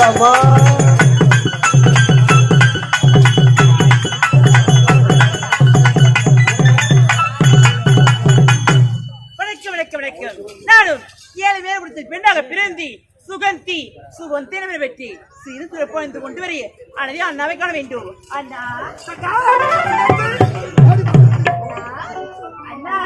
அம்மா நானும் 7 பேர் பிடித்த பெண்ணாக பிறந்தி சுகந்தி சுகந்தி வெற்றி சிறு சிறப்பு கொண்டு வரைய அனவே அண்ணாவை காண வேண்டும். அண்ணா அண்ணா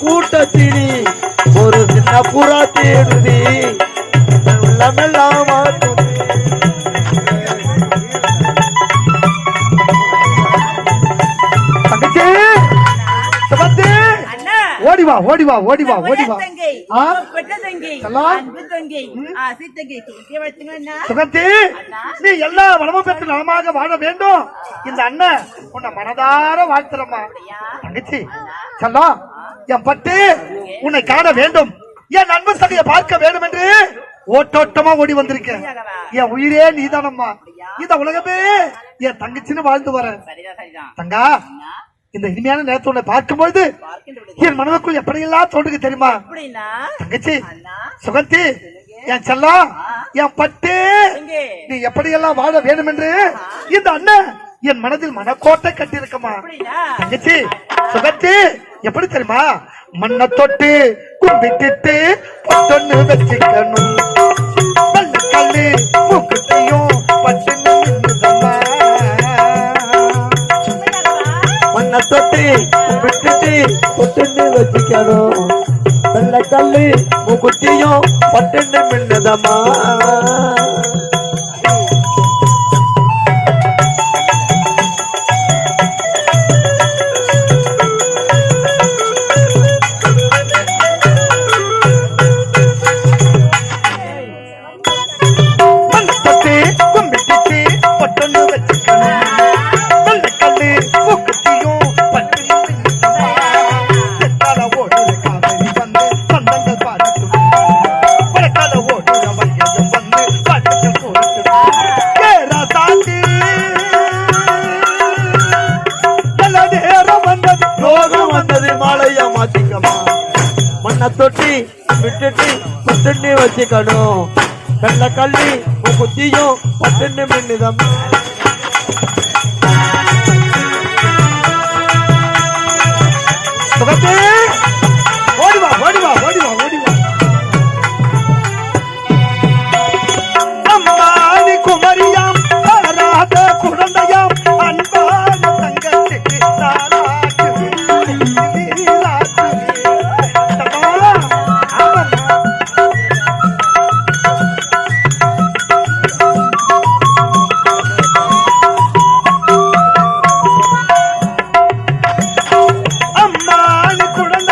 கூட்டத்தினி ஒரு சின்ன புறா தேடுதி உள்ளமெல்லாம் ஓடிவா ஓடிவா ஓடிவா ஓடிவா சுகந்தி நீ எல்லா வளமும் பெற்று நலமாக வாழ வேண்டும். இந்த அண்ணன் உன்னை மனதார வாழ்த்துறம்மா. தங்கச்சி செல்லம் என் பட்டு உன்னை காண வேண்டும், என் நண்பன் சகையை பார்க்க வேண்டும் என்று ஓட்டோட்டமா ஓடி வந்திருக்கேன். என் உயிரே நீதானம்மா. இந்த உலகமே என் தங்கச்சின்னு வாழ்ந்து வர தங்கா. இந்த இனிமையான நேரத்தை உன்னை பார்க்கும்போது என் மனதுக்குள் எப்படியெல்லாம் தோன்றுக்கு தெரியுமா தங்கச்சி சுகந்தி என் செல்லம் என் பட்டு நீ எப்படியெல்லாம் வாழ வேண்டும் என்று இந்த அண்ணன் என் மனதில் மனக்கோட்டை கட்டியிருக்கமா தங்கச்சி சுகந்தி. எப்படி தெரியுமா மண்ணை தொட்டு கும்பிட்டு பொட்டொன்னு வச்சுக்கணும், கல்லு மூக்குத்தையும் பட்டுன்னு மண்ணை தொட்டு கும்பிட்டு பொட்டொன்னு வச்சுக்கணும், வெள்ள கல்லு மூக்குத்தியும் பட்டுன்னு மின்னதம்மா. தொட்டி விட்டுட்டு புத்துண்ணி வச்சுக்கணும், வெள்ள கள்ளி குத்தியும் பட்டுன்னு மின்னுதம். ஓடிவா ஓடிவா ஓடிவா ஓடிவா அம்மாதி குமரியாம் ஆராத குழந்தையாம் அன்பான தங்கத்துக்கு குழந்தை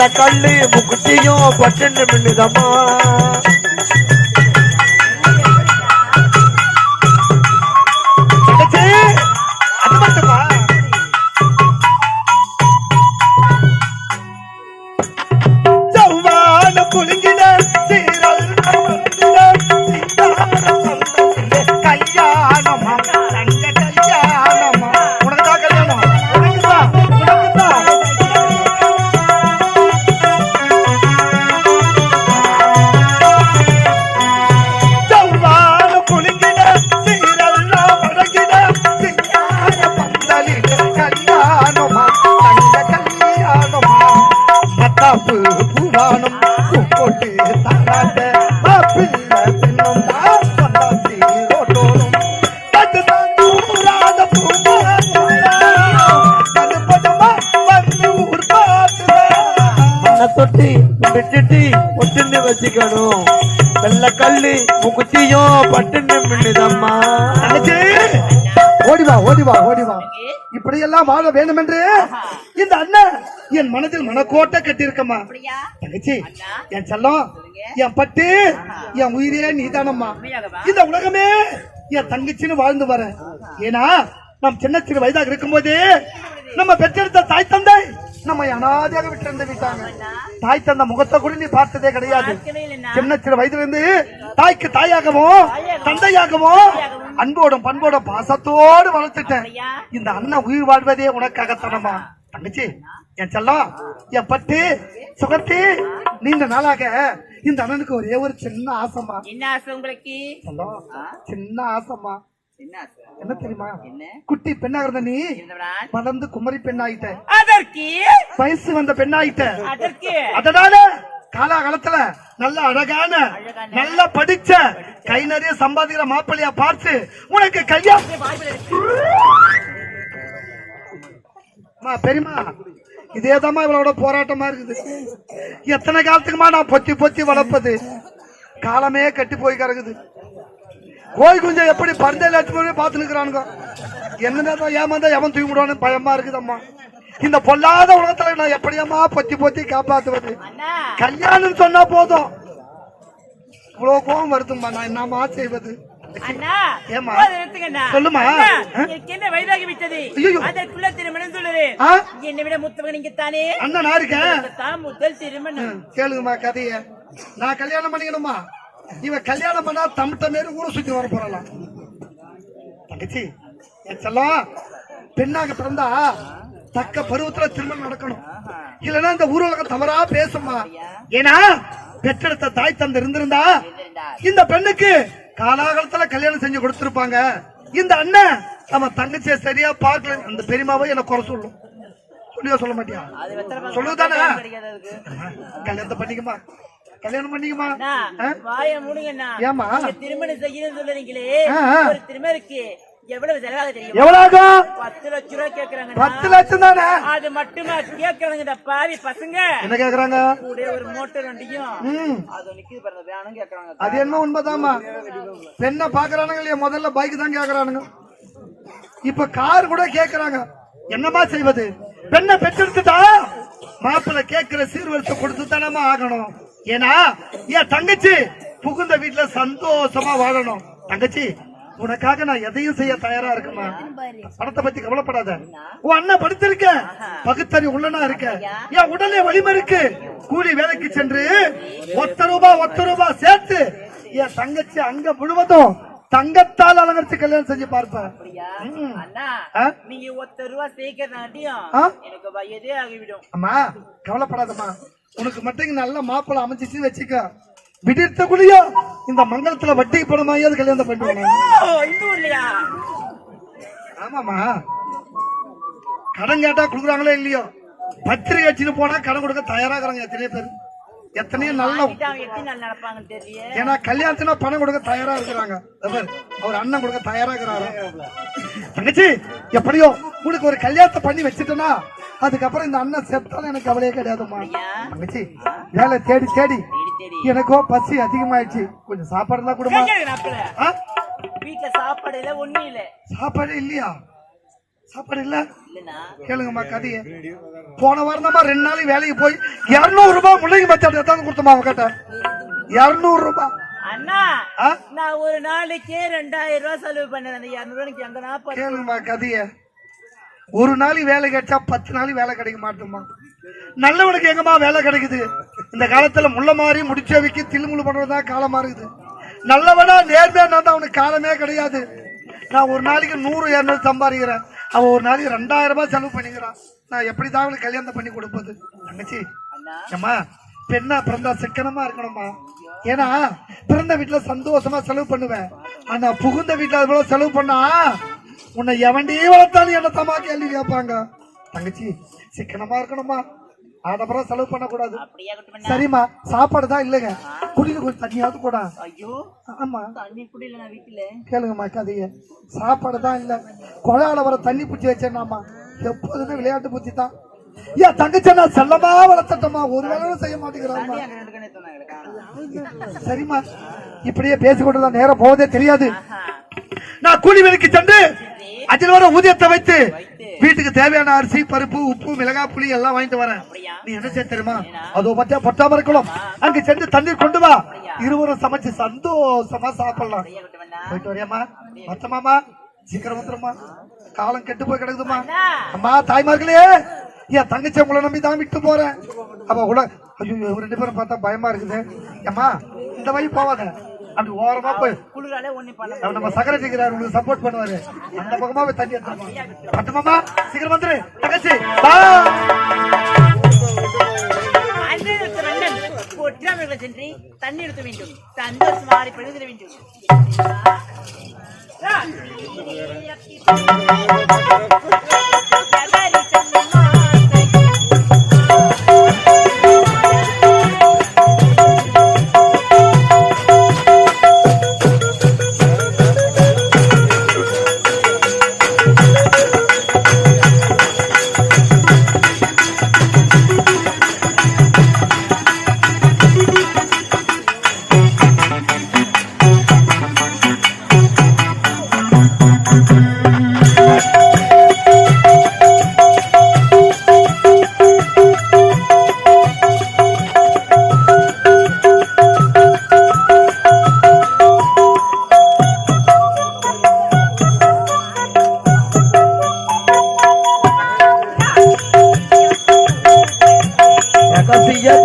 வெள்ள கல்லு முக்குச்சியும் பட்டு மின்னுதம்மா தங்கச்சி அது மட்டுமா சௌவான புலிங்கின சீரல் கல்யாணமா தங்க கல்யாணமா உனக்குதான் கல்யாணம் உனக்குதான் சௌவான புலிங்கின சீரல் வடங்கின சிங்கார பந்தலில் கல்யாணமா தங்க கல்யாணமா மத்தாப்பு பூவானம் பூப்போட்டு தாராட்ட மாப்பிள்ள பெண்ணும் தான் வந்தாச்சி ரோட்டோரும் பட்டுதான் தூராத பூப்பதமா வந்து ஊர் பார்த்துதான் மண்ணை தொட்டி விட்டுட்டி ஒட்டுன்னு வச்சுக்கணும் வெள்ள கல்லு முக்குச்சியும் பட்டு மின்னுதம்மா தங்கச்சி ஓடிவா ஓடிவா ஓடிவா இப்படியெல்லாம் வாழ வேண்டும் என்று இந்த அண்ணன் என் மனதில் மனக்கோட்டை கட்டியிருக்கம்மா அப்படியா தங்கச்சி அண்ணா என் செல்லம் என் பட்டு என் உயிரே நீதானம்மா உண்மையாகவா? இந்த உலகமே என் தங்கச்சின்னு வாழ்ந்து வரேன் ஏன்னா நம் சின்ன சிறு வயதாக இருக்கும்போது நம்ம பெற்றெடுத்த தாய் தந்தை நம்ம அனாதையாக விட்டு விட்டாங்க தாய் தந்தை முகத்தை கூட நீ பார்த்ததே கிடையாது பார்க்கவே இல்லைண்ணா. சின்ன சிறு வயதுல இருந்து தாய்க்கு தாயாகவும் தந்தையாகவும் அன்போடும் பண்போடும் பாசத்தோடு வளர்த்துட்டேன் அப்படியா? இந்த அண்ணன் உயிர் வாழ்வதே உனக்காகத்தானம்மா தங்கச்சி என் செல்லம் என் பட்டு சுகர்த்தி நீண்ட நாளாக இந்த அண்ணனுக்கு ஒரே ஒரு சின்ன ஆசைமா என்ன ஆசை உங்களுக்கு செல்லம் சின்ன ஆசைமா என்ன ஆசை என்ன தெரியுமா என்ன குட்டி பெண்ணாக இருந்த நீ இருந்தவனான்? வளர்ந்து குமரி பெண்ணாயிட்ட அதற்கு வயசு வந்த பெண்ணாயிட்ட அதற்கு அதனால காலாகாலத்துல நல்ல அழகான நல்ல படிச்ச கை நிறைய சம்பாதிக்கிற மாப்பிள்ளையா பார்த்து உனக்கு கல்யாணம் அம்மா, பெரியம்மா இதேதாம்மா இவளோட போராட்டமா இருக்குது எத்தனை காலத்துக்குமா நான் பொத்தி பொத்தி வளர்ப்பது காலமே கட்டி போய் கிடக்குது கோய் குஞ்சம் எப்படி பரந்தையில எடுத்து பார்த்து நிற்கிறானுங்க என்ன ஏமாந்தா எவன் தூக்கி விடுவான்னு பயமா இருக்குதம்மா இந்த பொல்லாத உலகத்துல நான் எப்படியம்மா பொத்தி பொத்தி காப்பாத்துவது அண்ணா கல்யாணம் சொன்னா போதும் இவ்வளவு கோவம் வருதும்மா நான் என்னமா செய்வது அண்ணா ஏம்மா? போதும் நிறுத்துங்கண்ணா. சொல்லுமா. அண்ணா, ஆ? எனக்கு என்ன வயதாகி விட்டது ஐயையோ. அதற்குள்ள திருமணம் சொல்லுது ஆ? என்னை விட மூத்தவன் நீங்க தானே அண்ணன் நான் இருக்கேன் தான் முதல் திருமணம் கேளுங்கம்மா கதைய நான் கல்யாணம் பண்ணிக்கணுமா இவன் கல்யாணம் பண்ணா தம்பிட்ட மாரி ஊரை சுத்தி வர போறலாம் தங்கச்சி என் செல்லம் பெண்ணாக பிறந்தா தக்க பருவத்துல திருமணம் நடக்கணும் இல்லைன்னா இந்த ஊர்வலகம் தவறா பேசுமா ஏன்னா பெற்றெடுத்த தாய் தந்தை இருந்திருந்தா இந்த பெண்ணுக்கு காலாகாலத்துல கல்யாணம் செஞ்சு கொடுத்திருப்பாங்க இந்த அண்ணன் நம்ம தங்கச்சியை சரியா பார்க்கல அந்த பெரியமாவை என்ன குறை சொல்லும் சொல்லியா சொல்ல மாட்டியா அது வெத்தலை சொல்லுதானே கிடைக்காது அதுக்கு. கல்யாணத்தை பண்ணிக்குமா கல்யாணம் பண்ணிக்குமா அண்ணா, வாயை மூடுங்கண்ணா. ஏம்மா? நீங்க திருமணம் செய்யணும்னு சொல்றீங்களே ஆ. ஒரு திருமணத்துக்கு எவ்வளவு செலவாக தெரியும் எவ்வளவு 10 லட்சம் ரூபாய் கேக்குறாங்க 10 லட்சம் தானே அது மட்டுமா கேக்குறாங்க இந்த பாவி பசங்க என்ன கேக்குறாங்க கூட ஒரு மோட்டர் வண்டியும் ம், அது நிக்குது பாருங்க வேணும் கேக்குறாங்க அது என்ன உண்மைதாம்மா பெண்ணை பாக்குறானுங்க இல்லையா முதல்ல பைக் தான் கேக்குறானுங்க இப்ப கார் கூட கேக்குறாங்க என்னமா செய்வது பெண்ணை பெற்றெடுத்துட்டா மாப்பிள்ளை கேட்கிற சீர்வரிசை கொடுத்து தானமா ஆகணும் ஏன்னா என் தங்கச்சி புகுந்த வீட்டுல சந்தோஷமா வாழணும் தங்கச்சி உனக்காக நான் எதையும் செய்ய தயாரா இருக்குமா பணத்தை பத்தி கவலைப்படாத உன் அண்ணன் படுத்திருக்க பகுத்தறி உள்ளனா இருக்க என் உடலே வலிமை இருக்கு கூலி வேலைக்கு சென்று ஒத்த ரூபாய் சேர்த்து என் தங்கச்சி அங்க முழுவதும் தங்கத்தால் அலங்கரிச்சு கல்யாணம் செஞ்சு பார்ப்பேன் அண்ணா ஆ? நீங்க 1 ரூபாய் சேர்க்கறதாட்டியும் ஆ? எனக்கு வயதே ஆகிவிடும் அம்மா கவலைப்படாதம்மா உனக்கு மட்டும் இங்க நல்ல மாப்பிள்ளை அமைச்சிச்சு வச்சுக்க விடித்தக்குள்ளயோ இந்த மங்கலத்துல வட்டிக்கு பணமாயாவது கல்யாணம் பண்ணுவாங்க ஓ, இந்த ஊர்லயா ஆமாமா கடன் கேட்டா கொடுக்குறாங்களோ இல்லையோ பத்திரிகை வச்சுன்னு போனா கடன் கொடுக்க தயாராகிறாங்க எத்தனையோ பேர் எத்தனையோ நல்ல வாங்கிட்டு அவங்க எத்தனை நாள் நடப்பாங்கன்னு தெரியல ஏன்னா கல்யாணத்தினா பணம் கொடுக்க தயாரா இருக்கிறாங்க அவர் அண்ணன் கொடுக்க தயாரா இருக்கிறாரு தங்கச்சி எப்படியோ உனக்கு ஒரு கல்யாணத்தை பண்ணி வச்சுட்டேன்னா அதுக்கப்புறம் இந்த அண்ணன் செத்தாலும் எனக்கு கவலையே கிடையாதுமா தங்கச்சி வேலை தேடி தேடி எனக்கோ பசி அதிகமாயிடுச்சு கொஞ்சம் சாப்பாடு எல்லாம் கொடுமா நாப்பில வீட்டுல சாப்பாடு இல்ல ஒண்ணும் இல்ல சாப்பாடு இல்லையா சாப்பாடு இல்ல இல்லனா கேளுங்கம்மா கதைய. போன வாரம் தான் 2 நாளைக்கு வேலைக்கு போய் 200 ரூபாய் முள்ளங்கி மச்சான் எடுத்தாந்து கொடுத்தமா அவகிட்ட. 200 ரூபாய். அண்ணா நான் ஒரு நாளைக்கே 2000 ரூபாய் செலவு பண்ணேன். அந்த 200 ரூபாய்க்கு எங்கனா கேளுங்கம்மா கதைய. ஒரு நாளைக்கு வேலை கிடைச்சா 10 நாளைக்கு வேலை கிடைக்க மாட்டோமா? நல்லவனுக்கு எங்கம்மா வேலை கிடைக்குது? இந்த காலத்துல முள்ள மாதிரி முடிச்சவைக்கு தில்லுமுள்ளு பண்றதுதான் காலமா இருக்குது. நல்லவனா நேர்மையா தான் அவனுக்கு காலமே கிடையாது. நான் ஒரு நாளைக்கு 100-200 சம்பாதிக்கிறேன். அவன் ஒரு நாளைக்கு 2000 ரூபாய் செலவு பண்ணிக்கிறான். நான் எப்படிதான் அவனுக்கு கல்யாணம் பண்ணி கொடுப்பது? தங்கச்சி அம்மா பெண்ணா பிறந்தா சிக்கனமா இருக்கணும்மா. ஏன்னா பிறந்த வீட்டுல சந்தோஷமா செலவு பண்ணுவேன். ஆனா புகுந்த வீட்டுல அது போல செலவு பண்ணா உன்னை எவன்டி வளர்த்தாலும் என்னத்தமா கேள்வி கேட்பாங்க. தங்கச்சி சிக்கனமா இருக்கணும்மா. ஆடம்பரம் செலவு பண்ணக்கூடாது. சரிம்மா சாப்பாடு தான் இல்லைங்க. குடியில கொஞ்சம் தண்ணியாவது கூட. ஆமா கேளுங்கம்மா கதைய. சாப்பாடு தான் இல்ல. குழால வர தண்ணி பூச்சி வச்சேன்னாமா எப்போதுமே விளையாட்டு பூச்சி தான். ஏன் தங்கச்சி நான் செல்லமா வளர்த்தட்டமா ஒரு வேலையும் செய்ய மாட்டேங்கிறாமா. சரிம்மா இப்படியே பேசிக்கொண்டுதான் நேரம் போவதே தெரியாது. நான் கூலி வேலைக்கு சென்று அதில் வர ஊதியத்தை வைத்து வீட்டுக்கு தேவையான அரிசி பருப்பு உப்பு மிளகாய் புளி எல்லாம் வாங்கிட்டு வரேன். நீ என்ன செய்ய தெரியுமா? அதோ பத்தியா பொட்டாம இருக்கலாம். அங்க சென்று தண்ணீர் கொண்டு வா. இருவரும் சமைச்சு சந்தோஷமா சாப்பிடலாம். போயிட்டு வரையாமா? மொத்தமாமா சீக்கிரம் வந்துருமா. காலம் கெட்டு போய் கிடக்குதுமா. அம்மா தாய்மார்களே என் தங்கச்சி உங்களை நம்பி தான் விட்டு போறேன். அப்ப உள்ள ஐயோ 2 பேரும் பார்த்தா பயமா இருக்குது. அம்மா இந்த வழி போவாங்க. அப்படி ஓரமா போய் நம்ம சக்கரை சீக்கிரம் உங்களுக்கு சப்போர்ட் பண்ணுவாரு. அந்த பக்கமா போய் தண்ணி எடுத்துருமா. பட்டுமாமா சீக்கிரம் வந்துரு தங்கச்சி. சென்று தண்ணி எடுக்க வேண்டும். சந்தோஷம் மாறி பழுதிட வேண்டும்.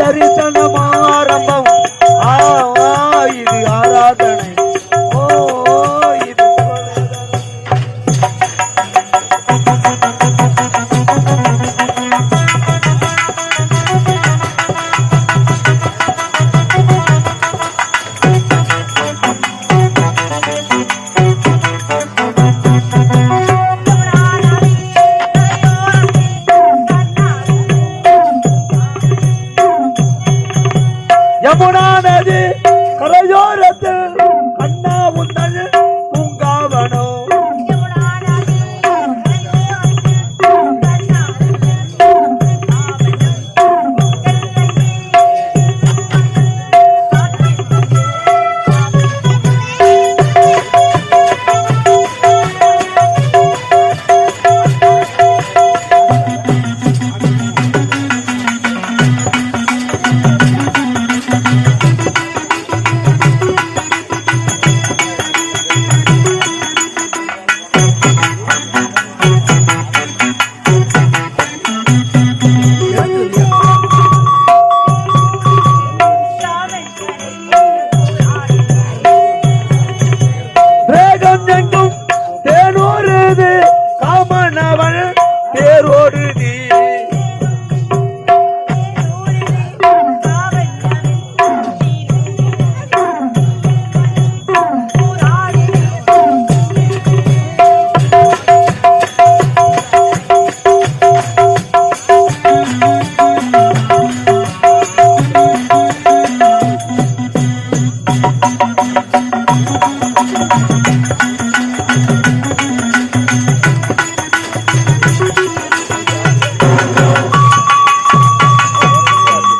தரிசனமாரம்பம் இது ஆராதனை. யமுனா நதி